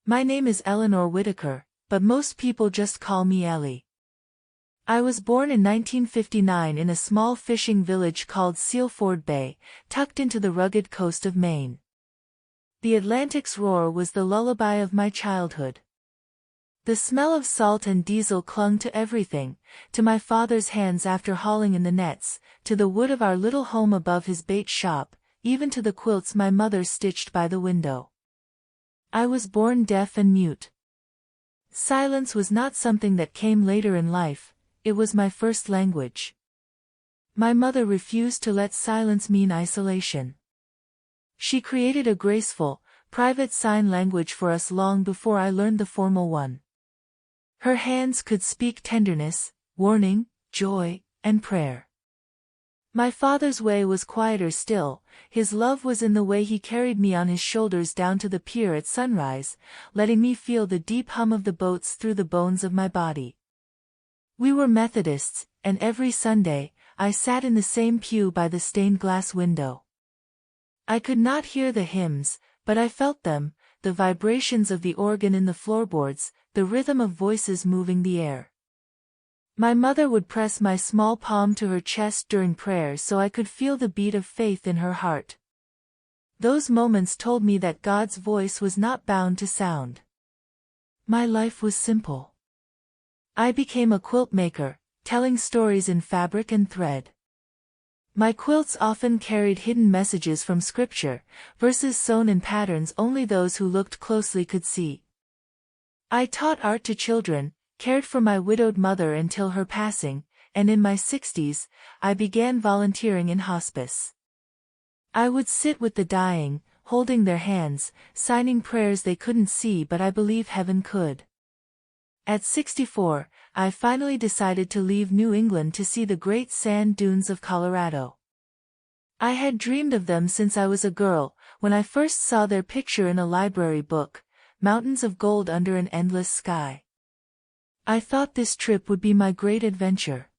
My name is Eleanor Whitaker, but most people just call me Ellie. I was born in 1959 in a small fishing village called Sealford Bay, tucked into the rugged coast of Maine. The Atlantic's roar was the lullaby of my childhood. The smell of salt and diesel clung to everything, to my father's hands after hauling in the nets, to the wood of our little home above his bait shop, even to the quilts my mother stitched by the window. I was born deaf and mute. Silence was not something that came later in life, it was my first language. My mother refused to let silence mean isolation. She created a graceful, private sign language for us long before I learned the formal one. Her hands could speak tenderness, warning, joy, and prayer. My father's way was quieter still, his love was in the way he carried me on his shoulders down to the pier at sunrise, letting me feel the deep hum of the boats through the bones of my body. We were Methodists, and every Sunday, I sat in the same pew by the stained glass window. I could not hear the hymns, but I felt them, the vibrations of the organ in the floorboards, the rhythm of voices moving the air. My mother would press my small palm to her chest during prayer so I could feel the beat of faith in her heart. Those moments told me that God's voice was not bound to sound. My life was simple. I became a quilt maker, telling stories in fabric and thread. My quilts often carried hidden messages from Scripture, verses sewn in patterns only those who looked closely could see. I taught art to children, cared for my widowed mother until her passing, and in my 60s, I began volunteering in hospice. I would sit with the dying, holding their hands, signing prayers they couldn't see but I believe heaven could. At 64, I finally decided to leave New England to see the great sand dunes of Colorado. I had dreamed of them since I was a girl, when I first saw their picture in a library book, mountains of gold under an endless sky. I thought this trip would be my great adventure.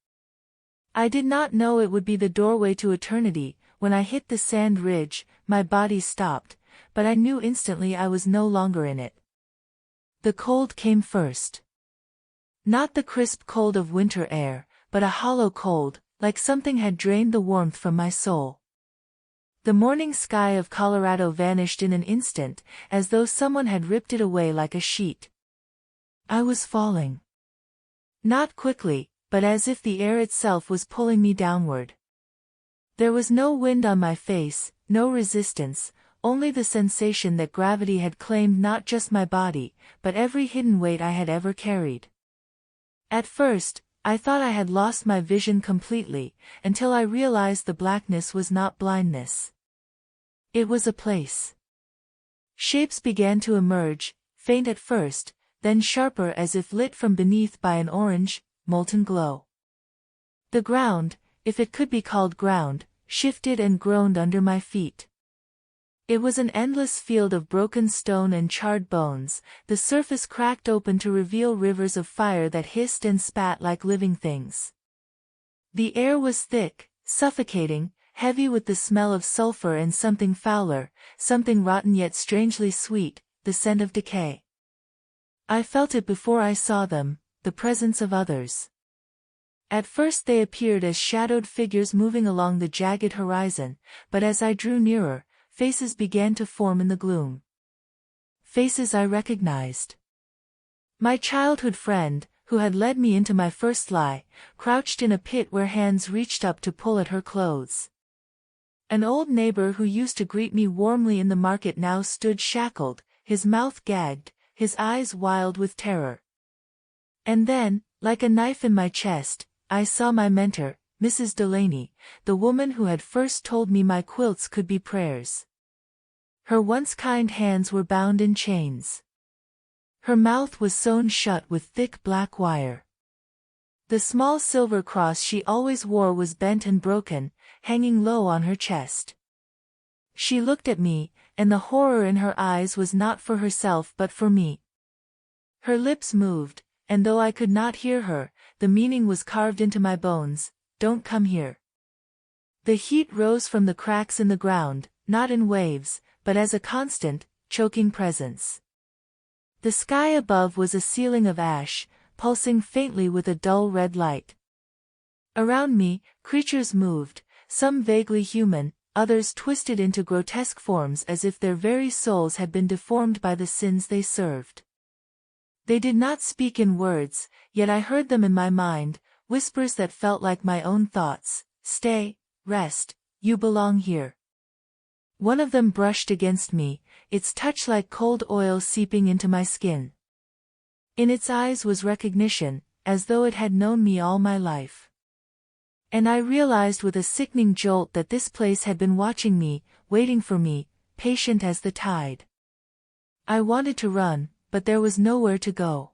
I did not know it would be the doorway to eternity. When I hit the sand ridge, my body stopped, but I knew instantly I was no longer in it. The cold came first. Not the crisp cold of winter air, but a hollow cold, like something had drained the warmth from my soul. The morning sky of Colorado vanished in an instant, as though someone had ripped it away like a sheet. I was falling. Not quickly, but as if the air itself was pulling me downward. There was no wind on my face, no resistance, only the sensation that gravity had claimed not just my body, but every hidden weight I had ever carried. At first, I thought I had lost my vision completely, until I realized the blackness was not blindness. It was a place. Shapes began to emerge, faint at first, then sharper as if lit from beneath by an orange, molten glow. The ground, if it could be called ground, shifted and groaned under my feet. It was an endless field of broken stone and charred bones, the surface cracked open to reveal rivers of fire that hissed and spat like living things. The air was thick, suffocating, heavy with the smell of sulfur and something fouler, something rotten yet strangely sweet, the scent of decay. I felt it before I saw them, the presence of others. At first they appeared as shadowed figures moving along the jagged horizon, but as I drew nearer, faces began to form in the gloom. Faces I recognized. My childhood friend, who had led me into my first lie, crouched in a pit where hands reached up to pull at her clothes. An old neighbor who used to greet me warmly in the market now stood shackled, his mouth gagged, his eyes wild with terror. And then, like a knife in my chest, I saw my mentor, Mrs. Delaney, the woman who had first told me my quilts could be prayers. Her once kind hands were bound in chains. Her mouth was sewn shut with thick black wire. The small silver cross she always wore was bent and broken, hanging low on her chest. She looked at me, and the horror in her eyes was not for herself but for me. Her lips moved, and though I could not hear her, the meaning was carved into my bones: "Don't come here." The heat rose from the cracks in the ground, not in waves, but as a constant, choking presence. The sky above was a ceiling of ash, pulsing faintly with a dull red light. Around me, creatures moved, some vaguely human, others twisted into grotesque forms as if their very souls had been deformed by the sins they served. They did not speak in words, yet I heard them in my mind, whispers that felt like my own thoughts. Stay, rest, you belong here. One of them brushed against me, its touch like cold oil seeping into my skin. In its eyes was recognition, as though it had known me all my life. And I realized with a sickening jolt that this place had been watching me, waiting for me, patient as the tide. I wanted to run, but there was nowhere to go.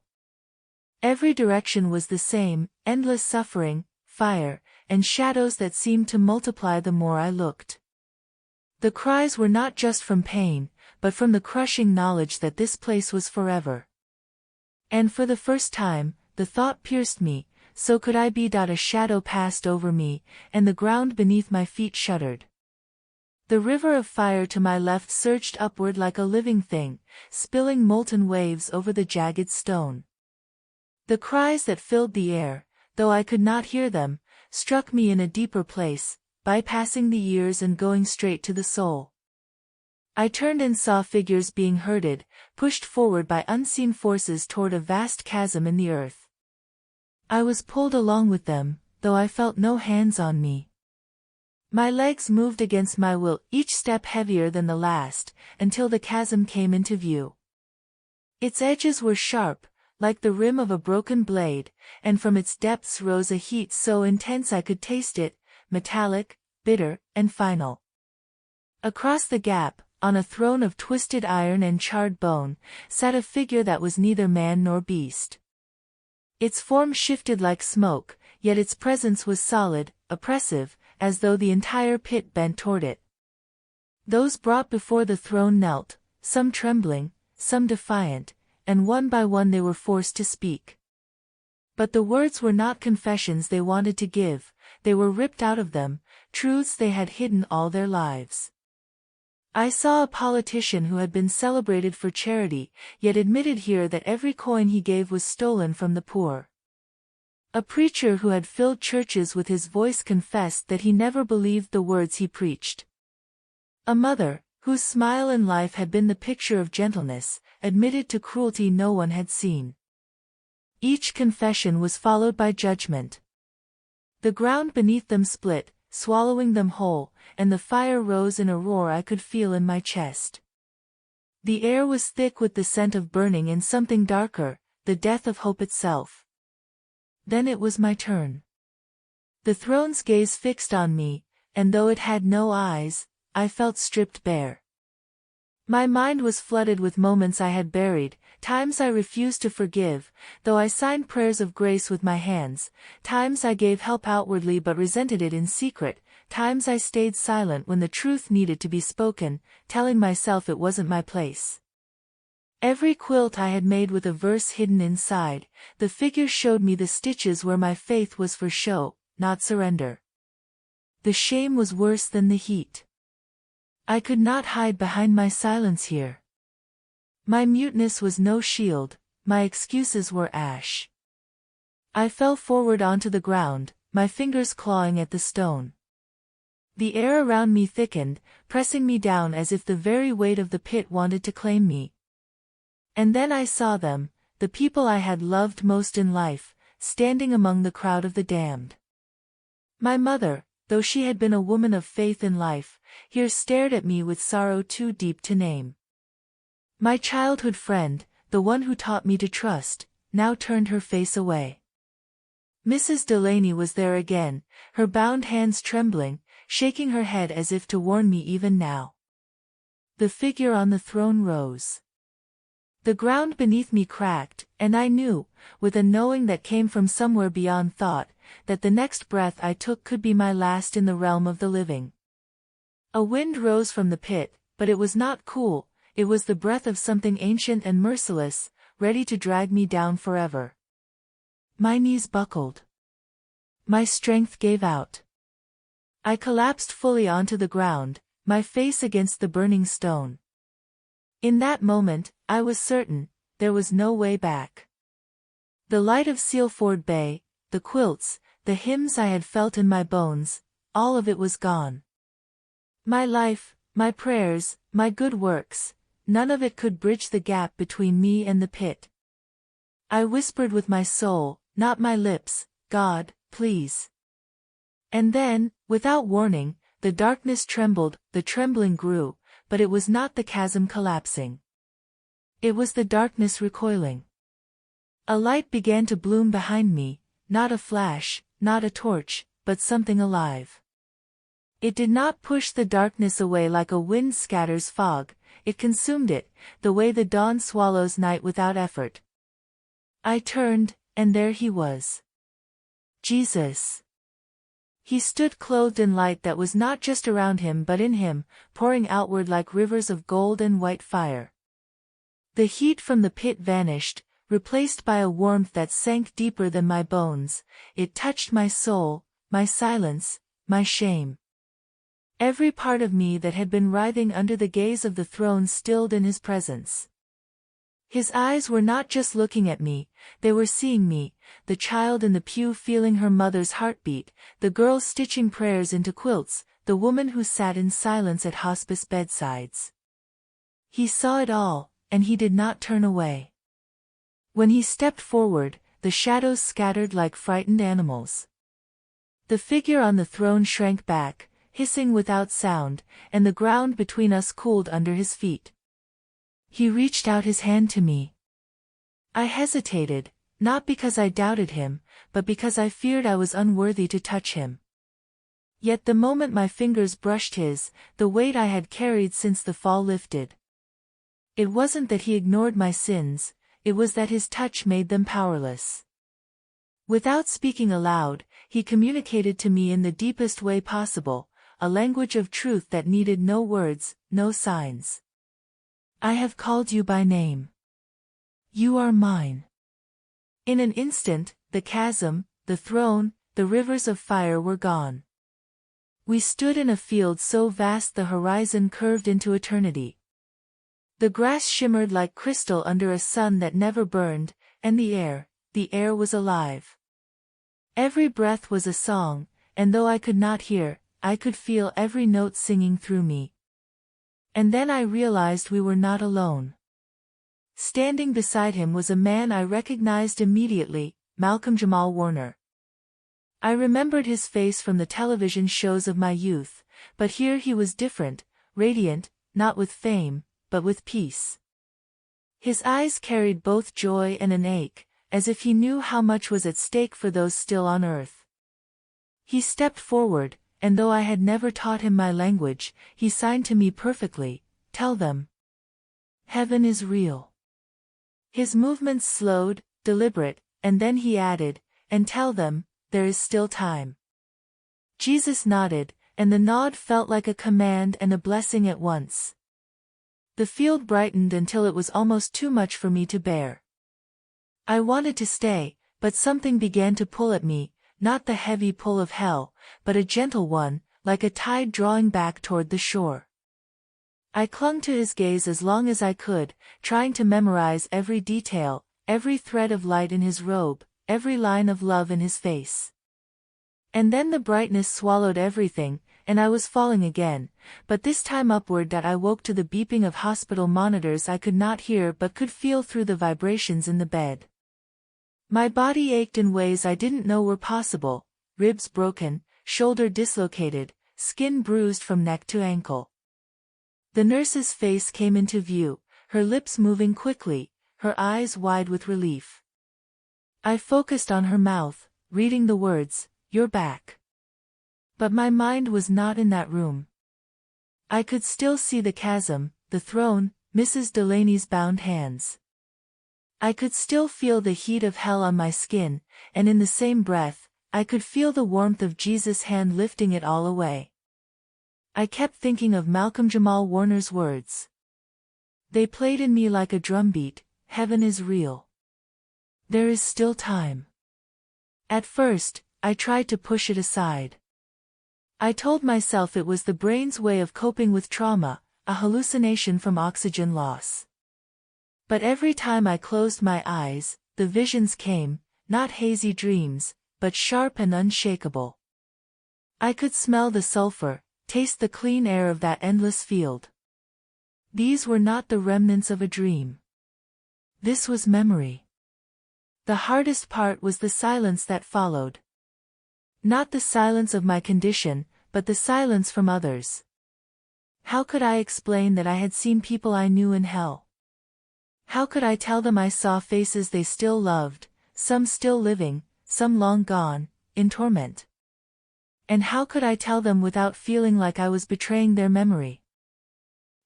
Every direction was the same, endless suffering, fire, and shadows that seemed to multiply the more I looked. The cries were not just from pain, but from the crushing knowledge that this place was forever. And for the first time, the thought pierced me, so could I be. A shadow passed over me, and the ground beneath my feet shuddered. The river of fire to my left surged upward like a living thing, spilling molten waves over the jagged stone. The cries that filled the air, though I could not hear them, struck me in a deeper place, bypassing the ears and going straight to the soul. I turned and saw figures being herded, pushed forward by unseen forces toward a vast chasm in the earth. I was pulled along with them, though I felt no hands on me. My legs moved against my will, each step heavier than the last, until the chasm came into view. Its edges were sharp, like the rim of a broken blade, and from its depths rose a heat so intense I could taste it, metallic, bitter, and final. Across the gap, on a throne of twisted iron and charred bone, sat a figure that was neither man nor beast. Its form shifted like smoke, yet its presence was solid, oppressive, as though the entire pit bent toward it. Those brought before the throne knelt, some trembling, some defiant, and one by one they were forced to speak. But the words were not confessions they wanted to give, they were ripped out of them, truths they had hidden all their lives. I saw a politician who had been celebrated for charity, yet admitted here that every coin he gave was stolen from the poor. A preacher who had filled churches with his voice confessed that he never believed the words he preached. A mother, whose smile in life had been the picture of gentleness, admitted to cruelty no one had seen. Each confession was followed by judgment. The ground beneath them split, swallowing them whole, and the fire rose in a roar I could feel in my chest. The air was thick with the scent of burning and something darker, the death of hope itself. Then it was my turn. The throne's gaze fixed on me, and though it had no eyes, I felt stripped bare. My mind was flooded with moments I had buried, times I refused to forgive, though I signed prayers of grace with my hands, times I gave help outwardly but resented it in secret, times I stayed silent when the truth needed to be spoken, telling myself it wasn't my place. Every quilt I had made with a verse hidden inside, the figure showed me the stitches where my faith was for show, not surrender. The shame was worse than the heat. I could not hide behind my silence here. My muteness was no shield, my excuses were ash. I fell forward onto the ground, my fingers clawing at the stone. The air around me thickened, pressing me down as if the very weight of the pit wanted to claim me. And then I saw them, the people I had loved most in life, standing among the crowd of the damned. My mother, though she had been a woman of faith in life, here stared at me with sorrow too deep to name. My childhood friend, the one who taught me to trust, now turned her face away. Mrs. Delaney was there again, her bound hands trembling, shaking her head as if to warn me even now. The figure on the throne rose. The ground beneath me cracked, and I knew, with a knowing that came from somewhere beyond thought, that the next breath I took could be my last in the realm of the living. A wind rose from the pit, but it was not cool, it was the breath of something ancient and merciless, ready to drag me down forever. My knees buckled. My strength gave out. I collapsed fully onto the ground, my face against the burning stone. In that moment, I was certain, there was no way back. The light of Sealford Bay, the quilts, the hymns I had felt in my bones, all of it was gone. My life, my prayers, my good works, none of it could bridge the gap between me and the pit. I whispered with my soul, not my lips, God, please. And then, without warning, the darkness trembled, the trembling grew, but it was not the chasm collapsing. It was the darkness recoiling. A light began to bloom behind me, not a flash, not a torch, but something alive. It did not push the darkness away like a wind scatters fog, it consumed it, the way the dawn swallows night without effort. I turned, and there he was. Jesus. He stood clothed in light that was not just around him but in him, pouring outward like rivers of gold and white fire. The heat from the pit vanished, replaced by a warmth that sank deeper than my bones. It touched my soul, my silence, my shame. Every part of me that had been writhing under the gaze of the throne stilled in his presence. His eyes were not just looking at me, they were seeing me, the child in the pew feeling her mother's heartbeat, the girl stitching prayers into quilts, the woman who sat in silence at hospice bedsides. He saw it all, and he did not turn away. When he stepped forward, the shadows scattered like frightened animals. The figure on the throne shrank back, hissing without sound, and the ground between us cooled under his feet. He reached out his hand to me. I hesitated, not because I doubted him, but because I feared I was unworthy to touch him. Yet the moment my fingers brushed his, the weight I had carried since the fall lifted. It wasn't that he ignored my sins, it was that his touch made them powerless. Without speaking aloud, he communicated to me in the deepest way possible, a language of truth that needed no words, no signs. I have called you by name. You are mine. In an instant, the chasm, the throne, the rivers of fire were gone. We stood in a field so vast the horizon curved into eternity. The grass shimmered like crystal under a sun that never burned, and the air was alive. Every breath was a song, and though I could not hear, I could feel every note singing through me. And then I realized we were not alone. Standing beside him was a man I recognized immediately, Malcolm-Jamal Warner. I remembered his face from the television shows of my youth, but here he was different, radiant, not with fame, but with peace. His eyes carried both joy and an ache, as if he knew how much was at stake for those still on earth. He stepped forward, and though I had never taught him my language, he signed to me perfectly, "Tell them. Heaven is real." His movements slowed, deliberate, and then he added, "And tell them, there is still time." Jesus nodded, and the nod felt like a command and a blessing at once. The field brightened until it was almost too much for me to bear. I wanted to stay, but something began to pull at me, not the heavy pull of hell, but a gentle one, like a tide drawing back toward the shore. I clung to his gaze as long as I could, trying to memorize every detail, every thread of light in his robe, every line of love in his face. And then the brightness swallowed everything, and I was falling again, but this time upward that I woke to the beeping of hospital monitors I could not hear but could feel through the vibrations in the bed. My body ached in ways I didn't know were possible, ribs broken, shoulder dislocated, skin bruised from neck to ankle. The nurse's face came into view, her lips moving quickly, her eyes wide with relief. I focused on her mouth, reading the words, "You're back." But my mind was not in that room. I could still see the chasm, the throne, Mrs. Delaney's bound hands. I could still feel the heat of hell on my skin, and in the same breath, I could feel the warmth of Jesus' hand lifting it all away. I kept thinking of Malcolm-Jamal Warner's words. They played in me like a drumbeat, "Heaven is real. There is still time." At first, I tried to push it aside. I told myself it was the brain's way of coping with trauma, a hallucination from oxygen loss. But every time I closed my eyes, the visions came, not hazy dreams, but sharp and unshakable. I could smell the sulfur, taste the clean air of that endless field. These were not the remnants of a dream. This was memory. The hardest part was the silence that followed. Not the silence of my condition, but the silence from others. How could I explain that I had seen people I knew in hell? How could I tell them I saw faces they still loved, some still living, some long gone, in torment? And how could I tell them without feeling like I was betraying their memory?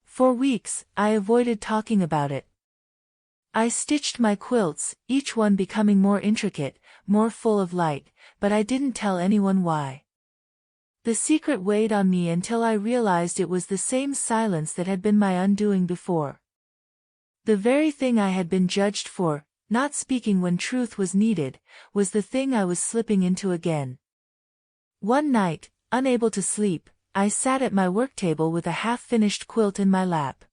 For weeks, I avoided talking about it. I stitched my quilts, each one becoming more intricate, more full of light, but I didn't tell anyone why. The secret weighed on me until I realized it was the same silence that had been my undoing before. The very thing I had been judged for, not speaking when truth was needed, was the thing I was slipping into again. One night, unable to sleep, I sat at my work table with a half-finished quilt in my lap.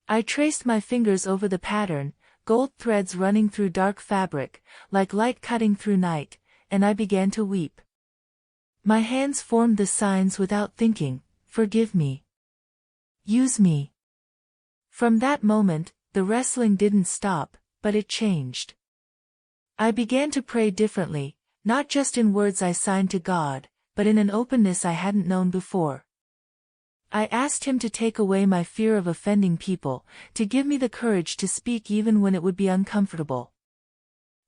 I traced my fingers over the pattern, gold threads running through dark fabric, like light cutting through night, and I began to weep. My hands formed the signs without thinking, "Forgive me. Use me." From that moment, the wrestling didn't stop, but it changed. I began to pray differently, not just in words I signed to God, but in an openness I hadn't known before. I asked Him to take away my fear of offending people, to give me the courage to speak even when it would be uncomfortable.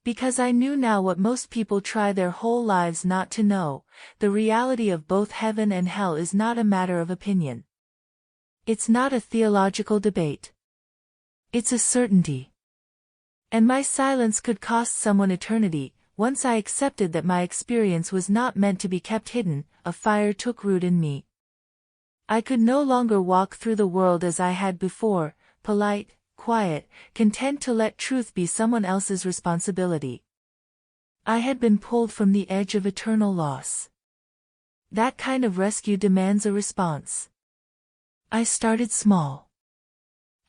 Because I knew now what most people try their whole lives not to know, the reality of both heaven and hell is not a matter of opinion. It's not a theological debate. It's a certainty. And my silence could cost someone eternity. Once I accepted that my experience was not meant to be kept hidden, a fire took root in me. I could no longer walk through the world as I had before, polite, quiet, content to let truth be someone else's responsibility. I had been pulled from the edge of eternal loss. That kind of rescue demands a response. I started small.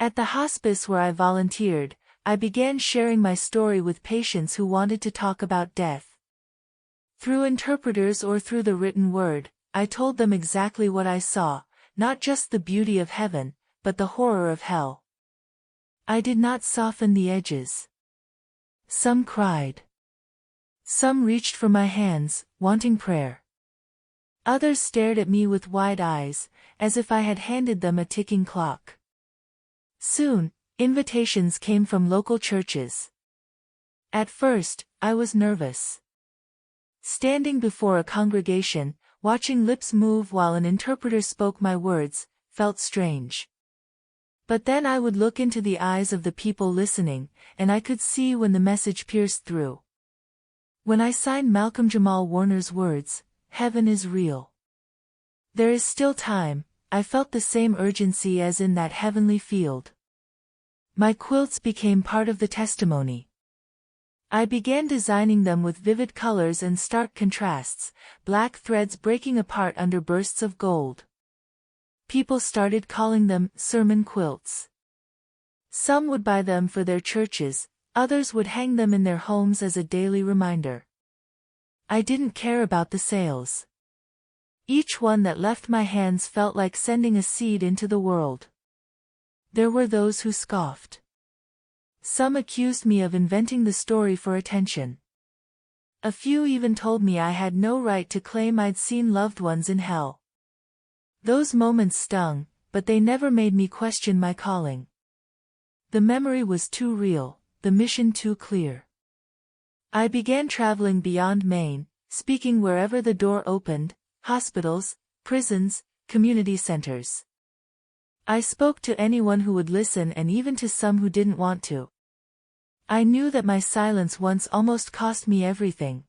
At the hospice where I volunteered, I began sharing my story with patients who wanted to talk about death. Through interpreters or through the written word, I told them exactly what I saw, not just the beauty of heaven, but the horror of hell. I did not soften the edges. Some cried. Some reached for my hands, wanting prayer. Others stared at me with wide eyes, as if I had handed them a ticking clock. Soon, invitations came from local churches. At first, I was nervous. Standing before a congregation, watching lips move while an interpreter spoke my words, felt strange. But then I would look into the eyes of the people listening, and I could see when the message pierced through. When I signed Malcolm-Jamal Warner's words, "Heaven is real. There is still time," I felt the same urgency as in that heavenly field. My quilts became part of the testimony. I began designing them with vivid colors and stark contrasts, black threads breaking apart under bursts of gold. People started calling them sermon quilts. Some would buy them for their churches, others would hang them in their homes as a daily reminder. I didn't care about the sales. Each one that left my hands felt like sending a seed into the world. There were those who scoffed. Some accused me of inventing the story for attention. A few even told me I had no right to claim I'd seen loved ones in hell. Those moments stung, but they never made me question my calling. The memory was too real, the mission too clear. I began traveling beyond Maine, speaking wherever the door opened, hospitals, prisons, community centers. I spoke to anyone who would listen and even to some who didn't want to. I knew that my silence once almost cost me everything.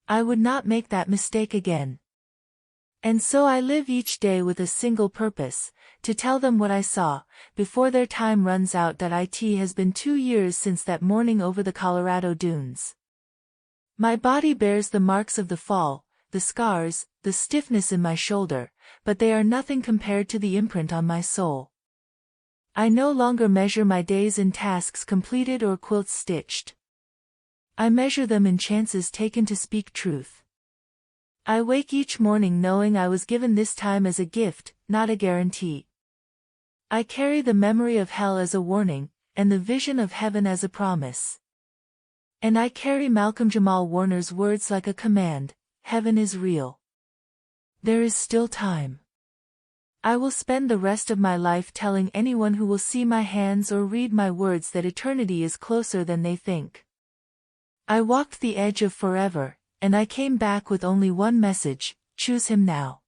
I would not make that mistake again. And so I live each day with a single purpose, to tell them what I saw, before their time runs out. It has been 2 years since that morning over the Colorado dunes. My body bears the marks of the fall, the scars, the stiffness in my shoulder, but they are nothing compared to the imprint on my soul. I no longer measure my days in tasks completed or quilts stitched. I measure them in chances taken to speak truth. I wake each morning knowing I was given this time as a gift, not a guarantee. I carry the memory of hell as a warning, and the vision of heaven as a promise. And I carry Malcolm-Jamal Warner's words like a command: heaven is real. There is still time. I will spend the rest of my life telling anyone who will see my hands or read my words that eternity is closer than they think. I walked the edge of forever, and I came back with only one message: choose him now.